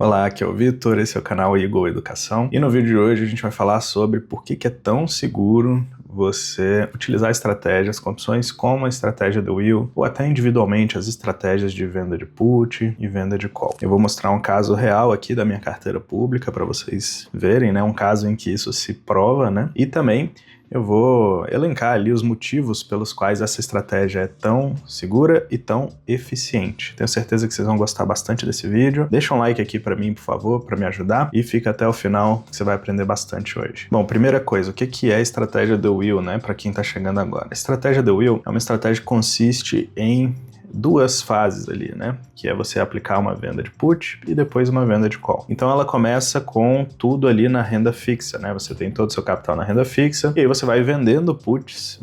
Olá, aqui é o Vitor, esse é o canal Eagle Educação e no vídeo de hoje a gente vai falar sobre por que é tão seguro você utilizar estratégias com opções como a estratégia do Will ou até individualmente as estratégias de venda de put e venda de call. Eu vou mostrar um caso real aqui da minha carteira pública para vocês verem, né, um caso em que isso se prova, né, e também eu vou elencar ali os motivos pelos quais essa estratégia é tão segura e tão eficiente. Tenho certeza que vocês vão gostar bastante desse vídeo. Deixa um like aqui para mim, por favor, para me ajudar, e fica até o final que você vai aprender bastante hoje. Bom, primeira coisa, o que é a estratégia do Will, né, para quem está chegando agora? A estratégia do Will é uma estratégia que consiste em duas fases ali, né? Que é você aplicar uma venda de put e depois uma venda de call. Então ela começa com tudo ali na renda fixa, né? Você tem todo o seu capital na renda fixa e aí você vai vendendo puts,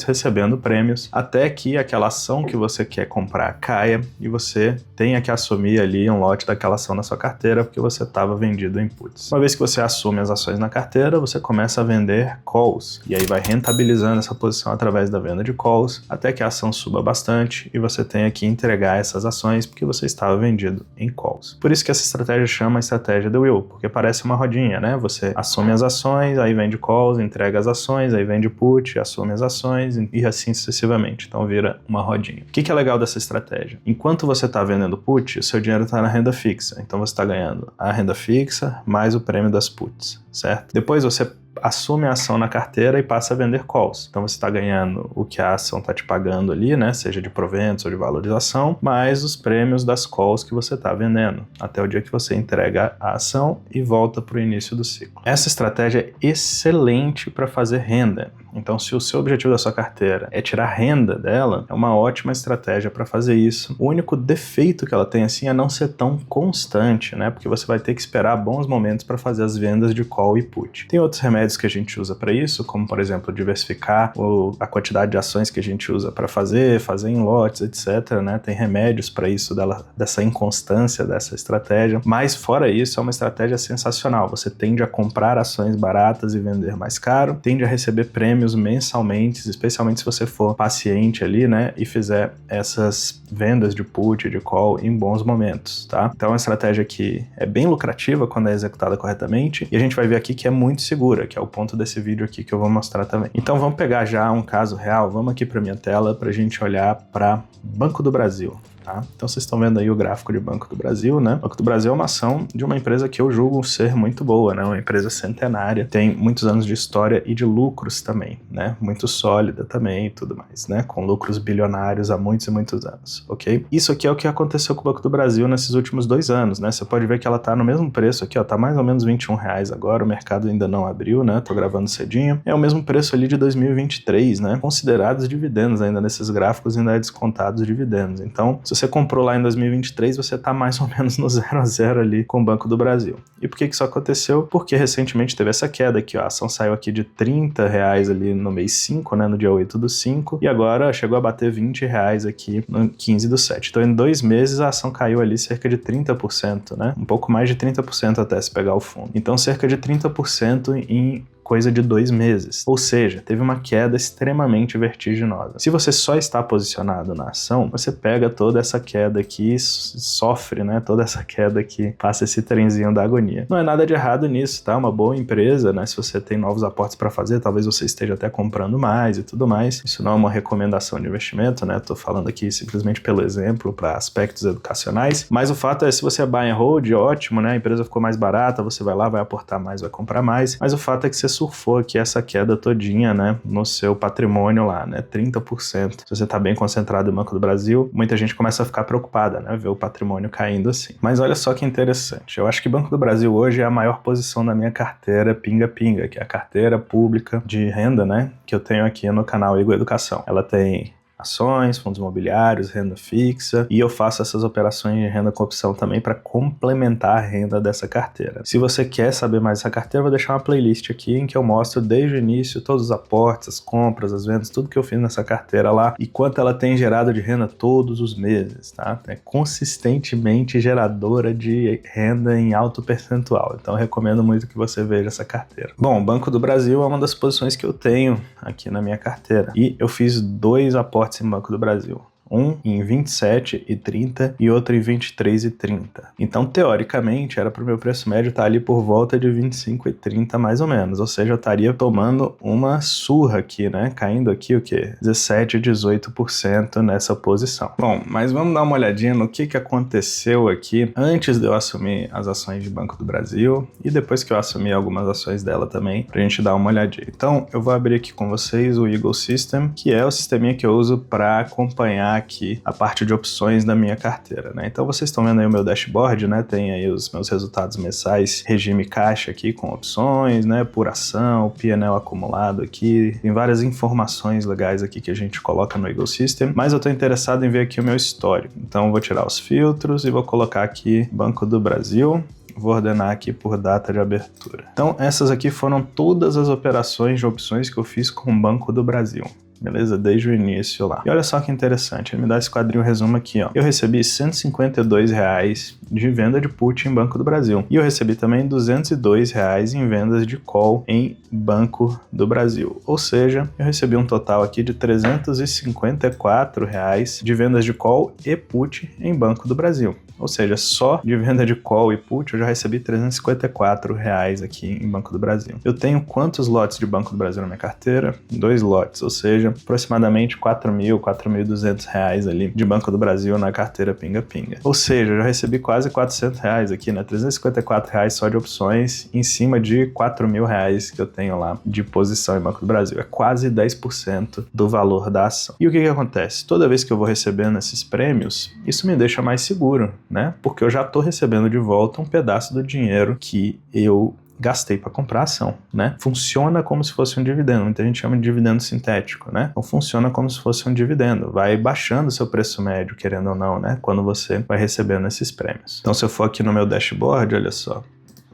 recebendo prêmios, até que aquela ação que você quer comprar caia e você tenha que assumir ali um lote daquela ação na sua carteira porque você estava vendido em puts. Uma vez que você assume as ações na carteira, você começa a vender calls e aí vai rentabilizando essa posição através da venda de calls até que a ação suba bastante e você tenha que entregar essas ações porque você estava vendido em calls. Por isso que essa estratégia chama a estratégia do Will, porque parece uma rodinha, né? Você assume as ações, aí vende calls, entrega as ações, aí vende put, assume as ações e assim sucessivamente. Então vira uma rodinha. O que é legal dessa estratégia? Enquanto você está vendendo put, o seu dinheiro está na renda fixa. Então você está ganhando a renda fixa mais o prêmio das puts, certo? Depois você assume a ação na carteira e passa a vender calls. Então você está ganhando o que a ação está te pagando ali, né? Seja de proventos ou de valorização, mais os prêmios das calls que você está vendendo, até o dia que você entrega a ação e volta para o início do ciclo. Essa estratégia é excelente para fazer renda. Então, se o seu objetivo da sua carteira é tirar renda dela, é uma ótima estratégia para fazer isso. O único defeito que ela tem, assim, é não ser tão constante, né? Porque você vai ter que esperar bons momentos para fazer as vendas de call e put. Tem outros remédios que a gente usa para isso, como, por exemplo, diversificar a quantidade de ações que a gente usa para fazer em lotes, etc, né? Tem remédios para isso, dessa inconstância dessa estratégia. Mas, fora isso, é uma estratégia sensacional. Você tende a comprar ações baratas e vender mais caro, tende a receber prêmios mensalmente, especialmente se você for paciente ali, né, e fizer essas vendas de put, de call em bons momentos, tá? Então é uma estratégia que é bem lucrativa quando é executada corretamente e a gente vai ver aqui que é muito segura, que é o ponto desse vídeo aqui que eu vou mostrar também. Então vamos pegar já um caso real, vamos aqui para minha tela para a gente olhar para Banco do Brasil. Tá? Então vocês estão vendo aí o gráfico de Banco do Brasil, né? Banco do Brasil é uma ação de uma empresa que eu julgo ser muito boa, né? Uma empresa centenária, tem muitos anos de história e de lucros também, né? Muito sólida também e tudo mais, né? Com lucros bilionários há muitos e muitos anos, ok? Isso aqui é o que aconteceu com o Banco do Brasil nesses últimos 2 anos, né? Você pode ver que ela tá no mesmo preço aqui, ó, tá mais ou menos R$21 agora, o mercado ainda não abriu, né? Tô gravando cedinho. É o mesmo preço ali de 2023, né? Considerados dividendos ainda nesses gráficos, ainda é descontados os dividendos. Então, se você comprou lá em 2023, você está mais ou menos no 0 a 0 ali com o Banco do Brasil. E por que isso aconteceu? Porque recentemente teve essa queda aqui, ó, a ação saiu aqui de R$30 ali no mês 5, né, no dia 8 do 5, e agora chegou a bater R$20 aqui no 15 do 7. Então em 2 meses a ação caiu ali cerca de 30%, né, um pouco mais de 30% até se pegar o fundo. Então cerca de 30% em coisa de 2 meses. Ou seja, teve uma queda extremamente vertiginosa. Se você só está posicionado na ação, você pega toda essa queda aqui, sofre, né, toda essa queda aqui, passa esse trenzinho da agonia. Não é nada de errado nisso, tá? Uma boa empresa, né, se você tem novos aportes para fazer, talvez você esteja até comprando mais e tudo mais. Isso não é uma recomendação de investimento, né? Tô falando aqui simplesmente pelo exemplo para aspectos educacionais, mas o fato é, se você é buy and hold, ótimo, né? A empresa ficou mais barata, você vai lá, vai aportar mais, vai comprar mais, mas o fato é que você surfou aqui essa queda todinha, né, no seu patrimônio lá, né, 30%. Se você tá bem concentrado no Banco do Brasil, muita gente começa a ficar preocupada, né, ver o patrimônio caindo assim. Mas olha só que interessante, eu acho que Banco do Brasil hoje é a maior posição da minha carteira pinga-pinga, que é a carteira pública de renda, né, que eu tenho aqui no canal Eagle Educação. Ela tem ações, fundos imobiliários, renda fixa, e eu faço essas operações de renda com opção também para complementar a renda dessa carteira. Se você quer saber mais dessa carteira, eu vou deixar uma playlist aqui em que eu mostro desde o início todos os aportes, as compras, as vendas, tudo que eu fiz nessa carteira lá e quanto ela tem gerado de renda todos os meses, tá? É consistentemente geradora de renda em alto percentual, então eu recomendo muito que você veja essa carteira. Bom, o Banco do Brasil é uma das posições que eu tenho aqui na minha carteira e eu fiz 2 aportes em Banco do Brasil. Um em 27,30 e outro em 23,30. Então, teoricamente, era para o meu preço médio estar ali por volta de 25,30 mais ou menos. Ou seja, eu estaria tomando uma surra aqui, né? Caindo aqui o quê? 17, 18% nessa posição. Bom, mas vamos dar uma olhadinha no que aconteceu aqui antes de eu assumir as ações de Banco do Brasil e depois que eu assumi algumas ações dela também, pra gente dar uma olhadinha. Então, eu vou abrir aqui com vocês o Eagle System, que é o sisteminha que eu uso para acompanhar aqui a parte de opções da minha carteira, né? Então vocês estão vendo aí o meu dashboard, né? Tem aí os meus resultados mensais, regime caixa aqui com opções, né? Por ação, P&L acumulado aqui, tem várias informações legais aqui que a gente coloca no Eagle System, mas eu tô interessado em ver aqui o meu histórico. Então eu vou tirar os filtros e vou colocar aqui Banco do Brasil. Vou ordenar aqui por data de abertura. Então essas aqui foram todas as operações de opções que eu fiz com o Banco do Brasil. Beleza? Desde o início lá. E olha só que interessante, ele me dá esse quadrinho resumo aqui, ó. Eu recebi R$152 de venda de put em Banco do Brasil. E eu recebi também R$202 em vendas de call em Banco do Brasil. Ou seja, eu recebi um total aqui de R$354 de vendas de call e put em Banco do Brasil. Ou seja, só de venda de call e put eu já recebi R$354 aqui em Banco do Brasil. Eu tenho quantos lotes de Banco do Brasil na minha carteira? 2 lotes, ou seja, aproximadamente R$4.000, R$4.200 ali de Banco do Brasil na carteira pinga-pinga. Ou seja, eu já recebi quase R$400 aqui, né? R$354 só de opções em cima de R$4.000 que eu tenho lá de posição em Banco do Brasil. É quase 10% do valor da ação. E o que acontece? Toda vez que eu vou recebendo esses prêmios, isso me deixa mais seguro, né? Porque eu já estou recebendo de volta um pedaço do dinheiro que eu gastei para comprar ação, né? Funciona como se fosse um dividendo. Muita gente chama de dividendo sintético, né? Então funciona como se fosse um dividendo. Vai baixando o seu preço médio, querendo ou não, né? Quando você vai recebendo esses prêmios. Então se eu for aqui no meu dashboard, olha só.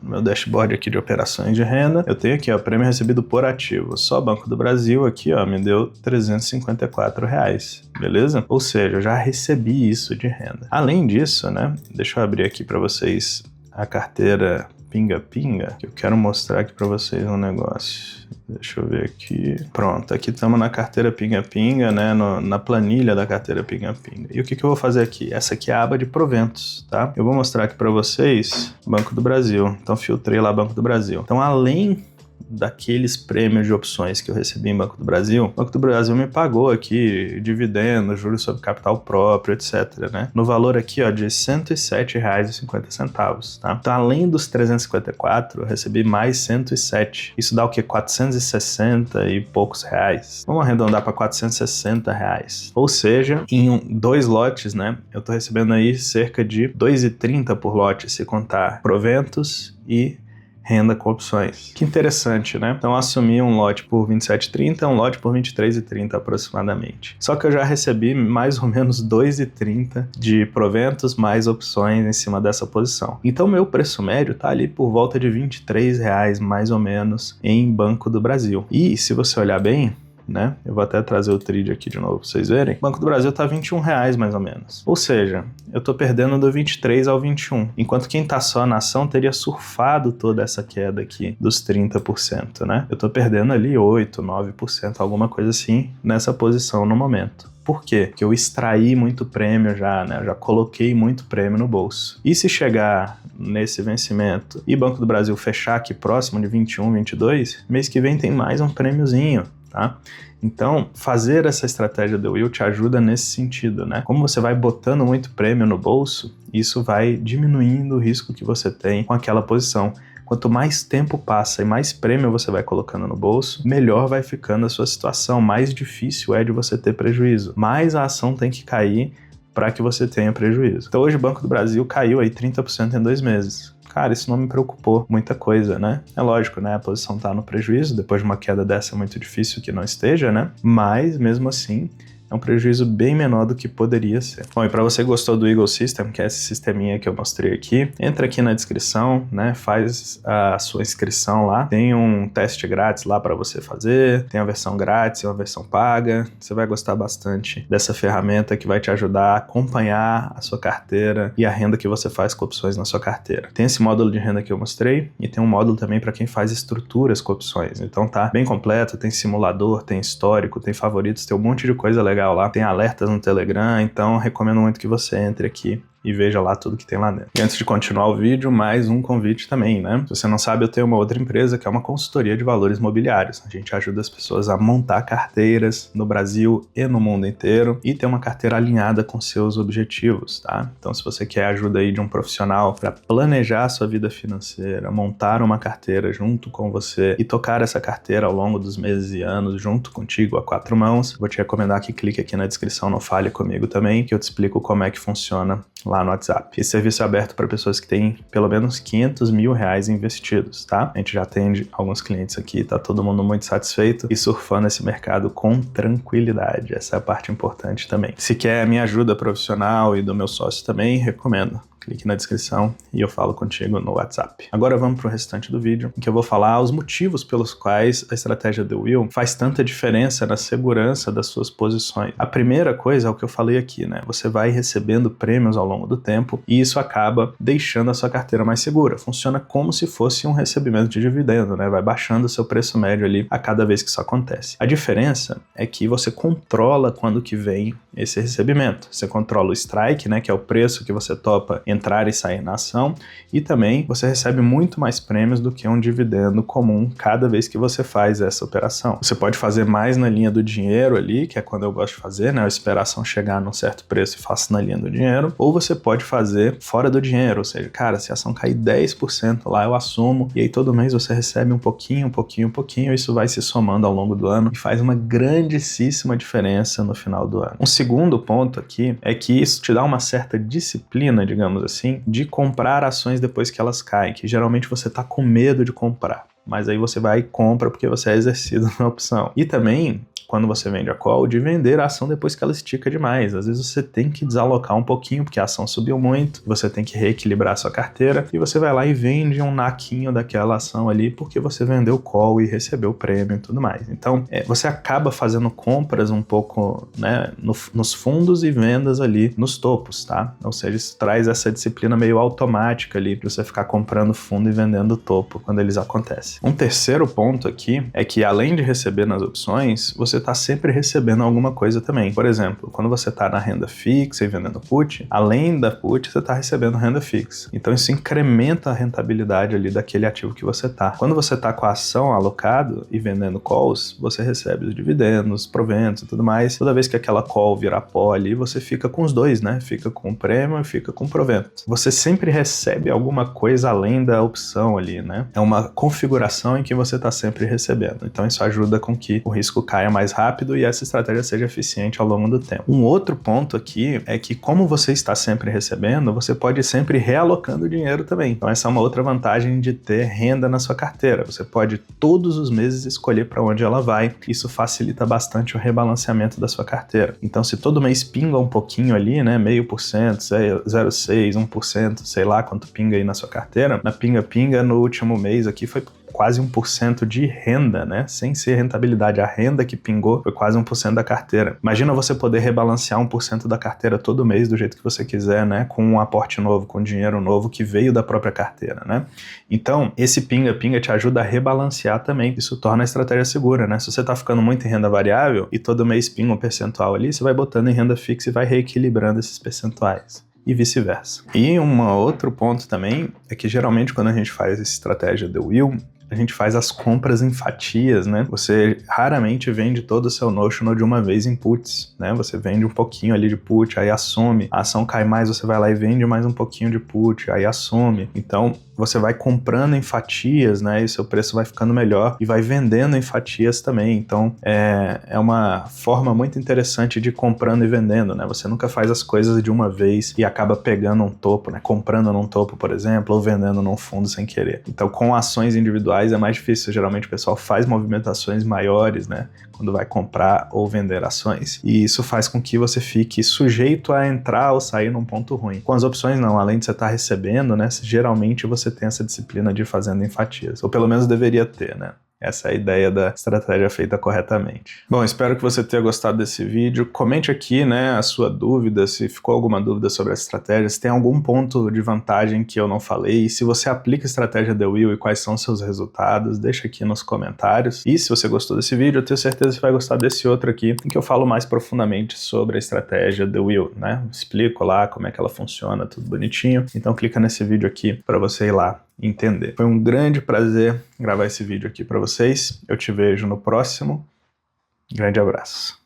No meu dashboard aqui de operações de renda, eu tenho aqui, ó, prêmio recebido por ativo. Só Banco do Brasil aqui, ó, me deu R$354, beleza? Ou seja, eu já recebi isso de renda. Além disso, né, deixa eu abrir aqui para vocês a carteira pinga-pinga, que eu quero mostrar aqui para vocês um negócio. Deixa eu ver aqui. Pronto, aqui estamos na carteira pinga-pinga, né? Na planilha da carteira pinga-pinga. E o que eu vou fazer aqui? Essa aqui é a aba de proventos, tá? Eu vou mostrar aqui para vocês Banco do Brasil. Então filtrei lá Banco do Brasil. Então além daqueles prêmios de opções que eu recebi em Banco do Brasil, o Banco do Brasil me pagou aqui dividendos, juros sobre capital próprio, etc, né? No valor aqui, ó, de R$107,50, tá? Então, além dos 354, eu recebi mais 107. Isso dá o quê? 460 e poucos reais. Vamos arredondar para R$460. Ou seja, em 2 lotes, né? Eu tô recebendo aí cerca de R$2,30 por lote, se contar proventos e renda com opções. Que interessante, né? Então eu assumi um lote por R$27,30, um lote por R$23,30 aproximadamente. Só que eu já recebi mais ou menos R$2,30 de proventos mais opções em cima dessa posição. Então meu preço médio tá ali por volta de R$23 mais ou menos em Banco do Brasil. E se você olhar bem, né? Eu vou até trazer o trade aqui de novo para vocês verem. O Banco do Brasil tá R$21 mais ou menos. Ou seja, eu tô perdendo do 23 ao 21. Enquanto quem tá só na ação teria surfado toda essa queda aqui dos 30%, né? Eu tô perdendo ali 8, 9%, alguma coisa assim, nessa posição no momento. Por quê? Porque eu extraí muito prêmio já, né? Eu já coloquei muito prêmio no bolso. E se chegar nesse vencimento e Banco do Brasil fechar aqui próximo de 21, 22, mês que vem tem mais um prêmiozinho. Tá? Então, fazer essa estratégia do Will te ajuda nesse sentido, né? Como você vai botando muito prêmio no bolso, isso vai diminuindo o risco que você tem com aquela posição. Quanto mais tempo passa e mais prêmio você vai colocando no bolso, melhor vai ficando a sua situação, mais difícil é de você ter prejuízo. Mais a ação tem que cair para que você tenha prejuízo. Então hoje o Banco do Brasil caiu aí 30% em 2 meses. Cara, isso não me preocupou muita coisa, né? É lógico, né? A posição tá no prejuízo, depois de uma queda dessa é muito difícil que não esteja, né? Mas, mesmo assim, é um prejuízo bem menor do que poderia ser. Bom, e para você que gostou do Eagle System, que é esse sisteminha que eu mostrei aqui, entra aqui na descrição, né? Faz a sua inscrição lá. Tem um teste grátis lá para você fazer, tem a versão grátis e uma versão paga. Você vai gostar bastante dessa ferramenta que vai te ajudar a acompanhar a sua carteira e a renda que você faz com opções na sua carteira. Tem esse módulo de renda que eu mostrei e tem um módulo também para quem faz estruturas com opções. Então tá bem completo, tem simulador, tem histórico, tem favoritos, tem um monte de coisa legal legal lá. Tem alertas no Telegram, então recomendo muito que você entre aqui e veja lá tudo que tem lá dentro. E antes de continuar o vídeo, mais um convite também, né? Se você não sabe, eu tenho uma outra empresa que é uma consultoria de valores imobiliários. A gente ajuda as pessoas a montar carteiras no Brasil e no mundo inteiro e ter uma carteira alinhada com seus objetivos, tá? Então, se você quer ajuda aí de um profissional para planejar a sua vida financeira, montar uma carteira junto com você e tocar essa carteira ao longo dos meses e anos junto contigo a 4 mãos, vou te recomendar que clique aqui na descrição no Fale Comigo também, que eu te explico como é que funciona lá no WhatsApp. Esse serviço é aberto para pessoas que têm pelo menos 500 mil reais investidos, tá? A gente já atende alguns clientes aqui, tá todo mundo muito satisfeito e surfando esse mercado com tranquilidade. Essa é a parte importante também. Se quer minha ajuda profissional e do meu sócio também, recomendo. Clique na descrição e eu falo contigo no WhatsApp. Agora vamos para o restante do vídeo, em que eu vou falar os motivos pelos quais a estratégia The Will faz tanta diferença na segurança das suas posições. A primeira coisa é o que eu falei aqui, né? Você vai recebendo prêmios ao longo do tempo e isso acaba deixando a sua carteira mais segura. Funciona como se fosse um recebimento de dividendo, né? Vai baixando o seu preço médio ali a cada vez que isso acontece. A diferença é que você controla quando que vem esse recebimento. Você controla o strike, né? Que é o preço que você topa entrar e sair na ação, e também você recebe muito mais prêmios do que um dividendo comum cada vez que você faz essa operação. Você pode fazer mais na linha do dinheiro ali, que é quando eu gosto de fazer, né? Eu espero a ação chegar num certo preço e faço na linha do dinheiro, ou você pode fazer fora do dinheiro, ou seja, cara, se a ação cair 10% lá, eu assumo, e aí todo mês você recebe um pouquinho, isso vai se somando ao longo do ano e faz uma grandíssima diferença no final do ano. Um segundo ponto aqui é que isso te dá uma certa disciplina, digamos assim, de comprar ações depois que elas caem, que geralmente você tá com medo de comprar, mas aí você vai e compra porque você é exercido na opção. E também, quando você vende a call, de vender a ação depois que ela estica demais. Às vezes você tem que desalocar um pouquinho, porque a ação subiu muito, você tem que reequilibrar a sua carteira, e você vai lá e vende um naquinho daquela ação ali, porque você vendeu call e recebeu prêmio e tudo mais. Então, você acaba fazendo compras um pouco, né, nos fundos e vendas ali nos topos, tá? Ou seja, isso traz essa disciplina meio automática ali, de você ficar comprando fundo e vendendo topo quando eles acontecem. Um terceiro ponto aqui é que, além de receber nas opções, você está sempre recebendo alguma coisa também. Por exemplo, quando você está na renda fixa e vendendo put, além da put, você está recebendo renda fixa. Então isso incrementa a rentabilidade ali daquele ativo que você está. Quando você está com a ação alocado e vendendo calls, você recebe os dividendos, proventos e tudo mais. Toda vez que aquela call virar pó ali, você fica com os dois, né? Fica com o prêmio e fica com o provento. Você sempre recebe alguma coisa além da opção ali, né? É uma configuração em que você está sempre recebendo. Então isso ajuda com que o risco caia mais rápido e essa estratégia seja eficiente ao longo do tempo. Um outro ponto aqui é que, como você está sempre recebendo, você pode ir sempre realocando dinheiro também. Então essa é uma outra vantagem de ter renda na sua carteira. Você pode todos os meses escolher para onde ela vai. Isso facilita bastante o rebalanceamento da sua carteira. Então, se todo mês pinga um pouquinho ali, né, 0,5%, 0,6%, 1%, sei lá quanto pinga aí na sua carteira, na pinga-pinga no último mês aqui foi quase 1% de renda, né? Sem ser rentabilidade. A renda que pingou foi quase 1% da carteira. Imagina você poder rebalancear 1% da carteira todo mês do jeito que você quiser, né? Com um aporte novo, com dinheiro novo que veio da própria carteira, né? Então, esse pinga-pinga te ajuda a rebalancear também. Isso torna a estratégia segura, né? Se você tá ficando muito em renda variável e todo mês pinga um percentual ali, você vai botando em renda fixa e vai reequilibrando esses percentuais. E vice-versa. E um outro ponto também é que geralmente quando a gente faz essa estratégia The Will, a gente faz as compras em fatias, né? Você raramente vende todo o seu notional de uma vez em puts, né? Você vende um pouquinho ali de put, aí assume, a ação cai mais, você vai lá e vende mais um pouquinho de put, aí assume. Então, você vai comprando em fatias, né? E seu preço vai ficando melhor e vai vendendo em fatias também. Então, é uma forma muito interessante de ir comprando e vendendo, né? Você nunca faz as coisas de uma vez e acaba pegando um topo, né? Comprando num topo, por exemplo, ou vendendo num fundo sem querer. Então, com ações individuais é mais difícil. Geralmente o pessoal faz movimentações maiores, né? Quando vai comprar ou vender ações. E isso faz com que você fique sujeito a entrar ou sair num ponto ruim. Com as opções não, além de você estar recebendo, né? Geralmente você tem essa disciplina de ir fazendo em fatias. Ou pelo menos deveria ter, né? Essa é a ideia da estratégia feita corretamente. Bom, espero que você tenha gostado desse vídeo. Comente aqui, né, a sua dúvida, se ficou alguma dúvida sobre a estratégia, se tem algum ponto de vantagem que eu não falei, se você aplica a estratégia The Wheel e quais são seus resultados, deixa aqui nos comentários. E se você gostou desse vídeo, eu tenho certeza que você vai gostar desse outro aqui, em que eu falo mais profundamente sobre a estratégia The Wheel, né? Explico lá como é que ela funciona, tudo bonitinho. Então clica nesse vídeo aqui para você ir lá entender. Foi um grande prazer gravar esse vídeo aqui para vocês. Eu te vejo no próximo. Grande abraço.